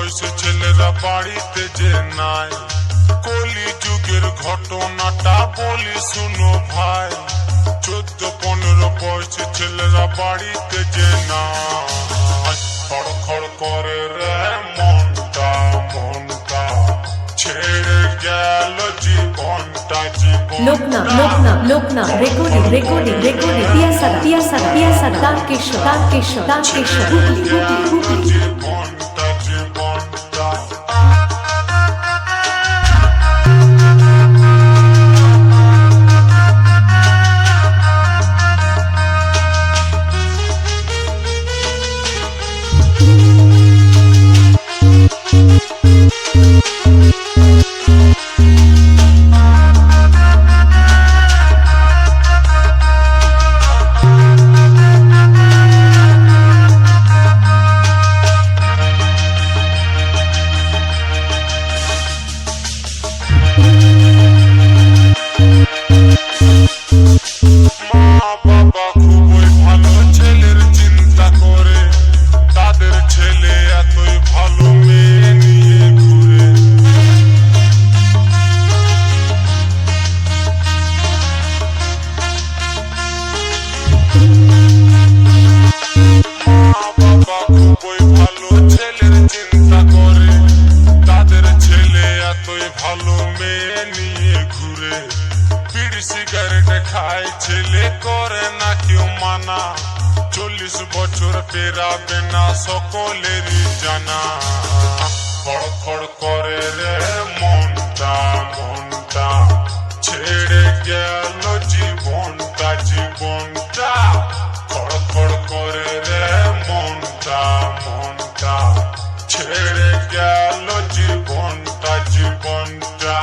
বয়সে ছেলেরা বাড়িতে যে নাই, কলি যুগের ঘটনাটা বলি শুনো ভাই। 14-15 বয়সে ছেলেরা বাড়িতে যে নাই, খড়খড় করে রে মনটা মনটা, ছেড়ে গেল জীবনটা জীবন। লোকনা রেকর্ডিং পিয়াসারা তারকেশ্বর হুগলি। জীবনটা জীবনটা ছেলে করে না কেউ মানা, 40 বছর পেরাবে না সকলেরই জানা। খড়খড় করে রে মনটা মনটা, ছেড়ে গেল জীবনটা জীবনটা। খড়খড় করে রে মনটা মনটা, ছেড়ে গেল জীবনটা জীবনটা।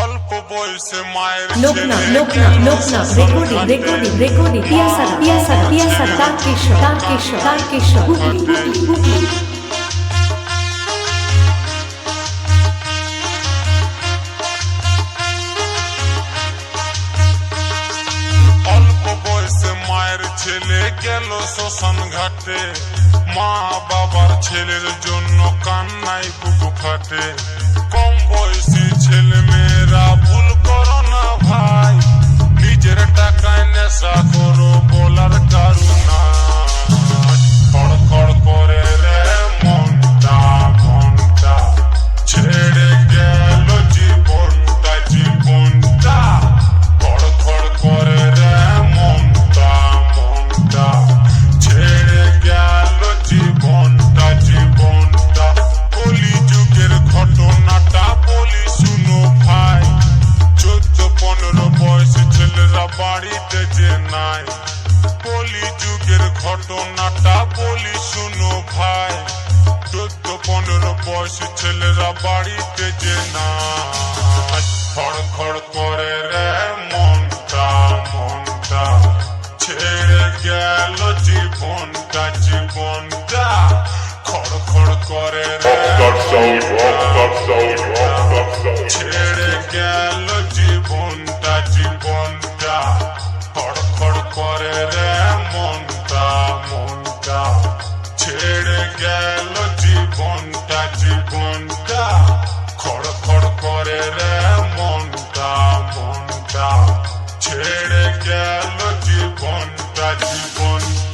অল্প বয়সে মায়ের লোকনা রেকর্ডিং পিয়াসারা তারকেশ্বর হুগলি। অল্প বয়সে মায়ের ছেলে গেল শ্মশান ঘাটে, মা বাবার ছেলের জন্য কান্নাই বুক ফাটে। কম বয়সী ছেলে মেয়েরা ভুল করো না ভাই, নিজের টাকায় নেশা করো বলার কারুনা। খড়খড় করে রে মনটা মনটা, ছেড়ে গেল জীবনটা জীবনটা। খড়খড় করে রে মনটা মনটা, ছেড়ে গেল জীবনটা জীবনটা। কলি যুগের ঘটনাটা বলি শুনো ভাই, 14-15 বয়সে ছেলেরা বাড়িতে যে নাই, কলি যুগের ঘটনাটা বলি শুনো ভাই। 14-15 বয়সে ছেলেরা বাড়িতে যে নাই, খড়খড় করে রে মনটা মনটা, ছেড়ে গেল জীবনটা জীবনটা। খড়খড় করে রে ছেড়ে গেল জীবনটা জীবনটা। খড়খড় করে রে মনটা মনটা, ছেড়ে গেল জীবনটা জীবনটা। খড়খড় করে রে মনটা মনটা, ছেড়ে গেল জীবনটা জীবনটা।